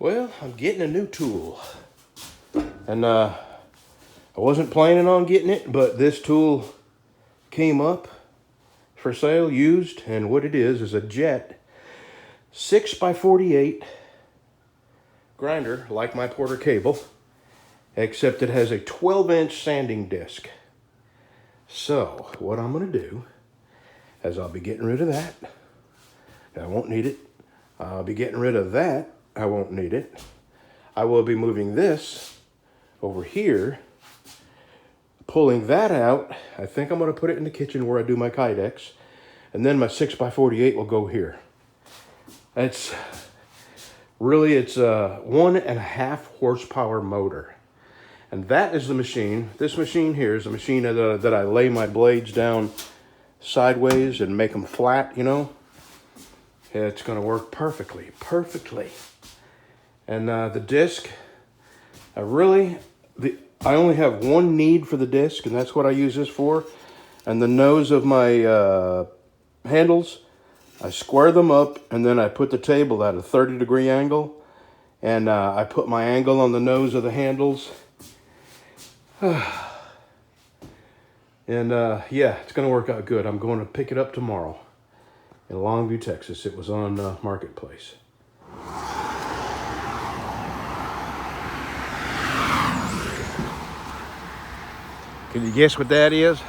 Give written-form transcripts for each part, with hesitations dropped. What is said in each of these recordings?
Well, I'm getting a new tool. And I wasn't planning on getting it, but this tool came up for sale, used, and what it is a Jet 6x48 grinder, like my Porter Cable, except it has a 12-inch sanding disc. So, what I'm going to do is I'll be getting rid of that. I won't need it. I'll be getting rid of that. I won't need it. I will be moving this over here, pulling that out. I think I'm going to put it in the kitchen where I do my Kydex, and then my 6x48 will go here. It's a 1.5 horsepower motor. And that is the machine. This machine here is the machine that I lay my blades down sideways and make them flat, you know. It's going to work perfectly. And the disc, I only have one need for the disc, and that's what I use this for. And the nose of my handles, I square them up, and then I put the table at a 30-degree angle, and I put my angle on the nose of the handles. And yeah, it's going to work out good. I'm going to pick it up tomorrow in Longview, Texas. It was on Marketplace. Can you guess what that is?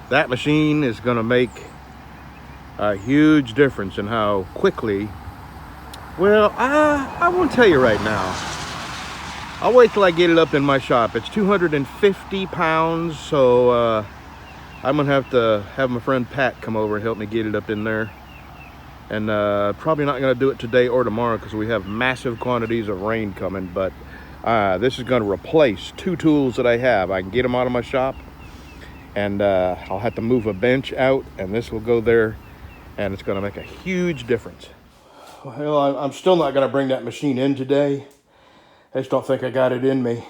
That machine is going to make a huge difference in how quickly, well, I won't tell you right now. I'll wait till I get it up in my shop. It's 250 pounds, so I'm going to have my friend Pat come over and help me get it up in there. And probably not going to do it today or tomorrow because we have massive quantities of rain coming. But this is going to replace two tools that I have. I can get them out of my shop, and I'll have to move a bench out, and this will go there, and it's going to make a huge difference. Well, I'm still not going to bring that machine in today. I just don't think I got it in me.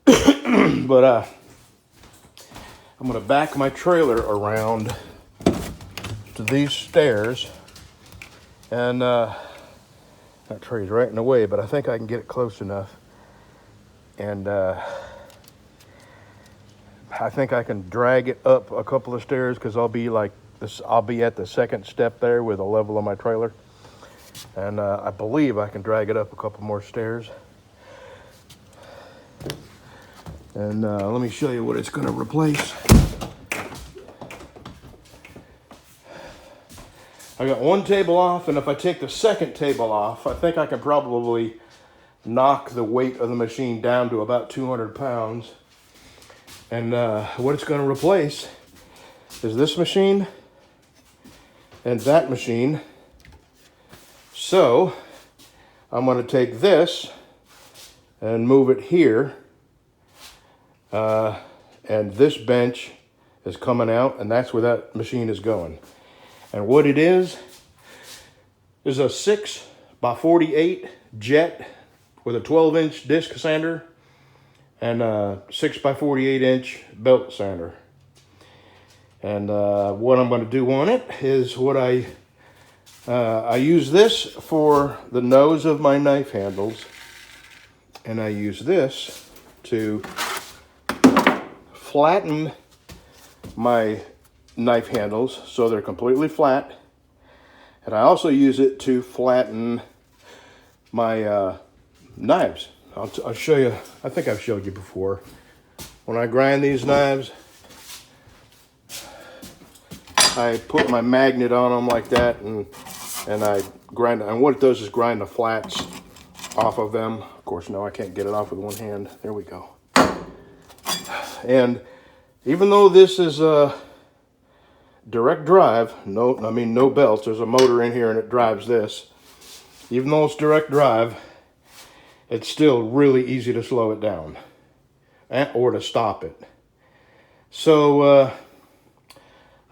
But I'm going to back my trailer around to these stairs. And that tray's right in the way, but I think I can get it close enough. And I think I can drag it up a couple of stairs because I'll be at the second step there with the level of my trailer. And I believe I can drag it up a couple more stairs. And let me show you what it's going to replace. I got one table off, and if I take the second table off, I think I can probably knock the weight of the machine down to about 200 pounds. And what it's going to replace is this machine and that machine. So I'm going to take this and move it here. And this bench is coming out, and that's where that machine is going. And what it is a 6x48 Jet with a 12-inch disc sander and a 6x48-inch belt sander. And what I'm going to do on it is I use this for the nose of my knife handles, and I use this to flatten my knife handles so they're completely flat. And I also use it to flatten my knives. I'll show you. I think I've showed you before. When I grind these knives, I put my magnet on them like that, and I grind. And what it does is grind the flats off of them. Of course, no, I can't get it off with one hand. There we go. And even though this is a direct drive, no belts, there's a motor in here and it drives this. Even though it's direct drive, it's still really easy to slow it down or to stop it. So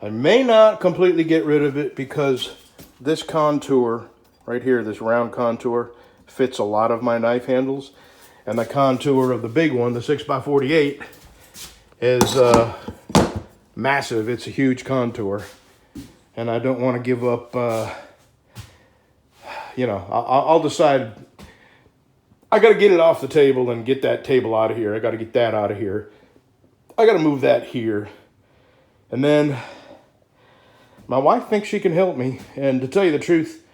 I may not completely get rid of it because this contour right here, this round contour, fits a lot of my knife handles. And the contour of the big one, the 6x48, is massive. It's a huge contour. And I don't want to give up, I'll decide. I got to get it off the table and get that table out of here. I got to get that out of here. I got to move that here. And then my wife thinks she can help me. And to tell you the truth,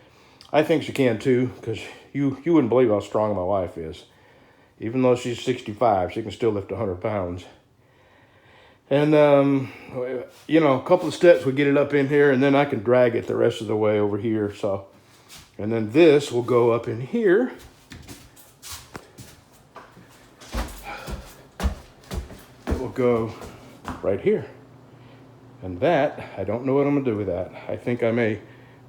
I think she can too, because you wouldn't believe how strong my wife is. Even though she's 65, she can still lift 100 pounds. And, a couple of steps would get it up in here, and then I can drag it the rest of the way over here. So, and then this will go up in here. It will go right here. And that, I don't know what I'm going to do with that. I think I may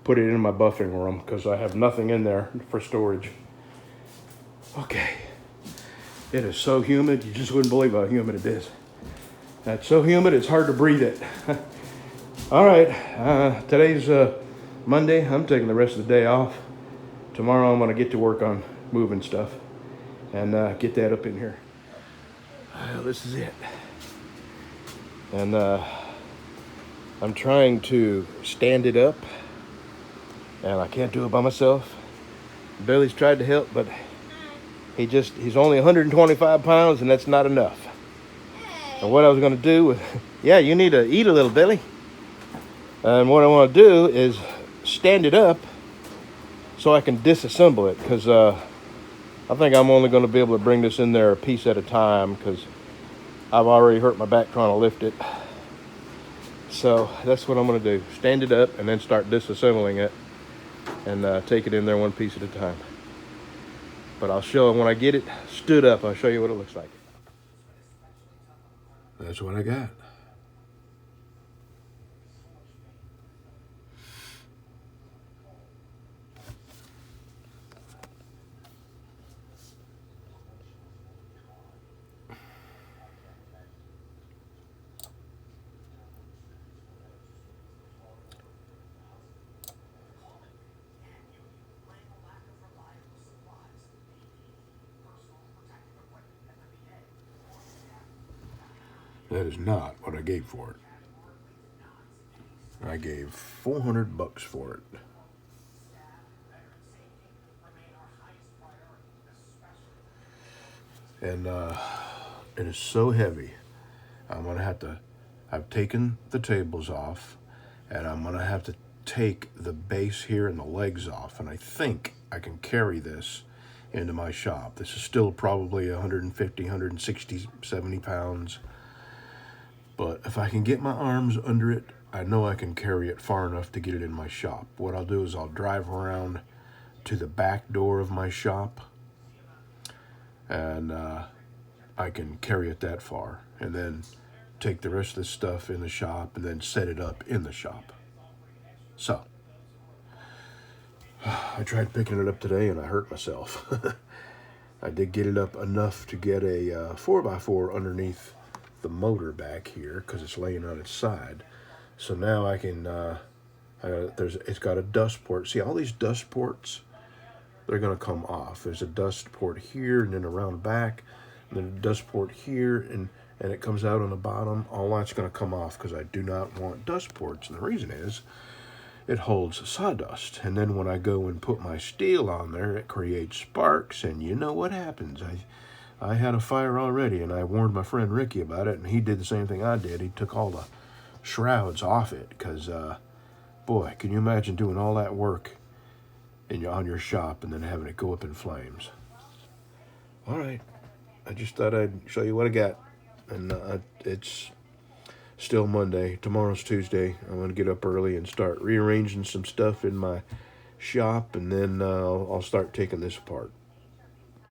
put it in my buffing room because I have nothing in there for storage. Okay. It is so humid, you just wouldn't believe how humid it is. It's so humid, it's hard to breathe it. All right, today's Monday. I'm taking the rest of the day off. Tomorrow I'm gonna get to work on moving stuff and get that up in here. This is it. And I'm trying to stand it up, and I can't do it by myself. Billy's tried to help, but he's only 125 pounds, and that's not enough. And what I was going to do, yeah, you need to eat a little, Billy. And what I want to do is stand it up so I can disassemble it, because I think I'm only going to be able to bring this in there a piece at a time, because I've already hurt my back trying to lift it. So that's what I'm going to do. Stand it up and then start disassembling it and take it in there one piece at a time. But I'll show when I get it stood up, I'll show you what it looks like. That's what I got. That is not what I gave for it. I gave $400 for it. And it is so heavy. I've taken the tables off, and I'm gonna have to take the base here and the legs off, and I think I can carry this into my shop. This is still probably 150, 160, 70 pounds. But if I can get my arms under it, I know I can carry it far enough to get it in my shop. What I'll do is I'll drive around to the back door of my shop, and I can carry it that far, and then take the rest of the stuff in the shop and then set it up in the shop. So, I tried picking it up today and I hurt myself. I did get it up enough to get a 4x4 underneath the motor back here because it's laying on its side. So now I can, it's got a dust port. See, all these dust ports, they're going to come off. There's a dust port here and then around back, and then a dust port here, and it comes out on the bottom. All that's going to come off because I do not want dust ports. And the reason is it holds sawdust. And then when I go and put my steel on there, it creates sparks, and you know what happens. I had a fire already, and I warned my friend Ricky about it, and he did the same thing I did. He took all the shrouds off it because, boy, can you imagine doing all that work on your shop and then having it go up in flames? All right. I just thought I'd show you what I got. And it's still Monday. Tomorrow's Tuesday. I'm going to get up early and start rearranging some stuff in my shop, and then I'll start taking this apart.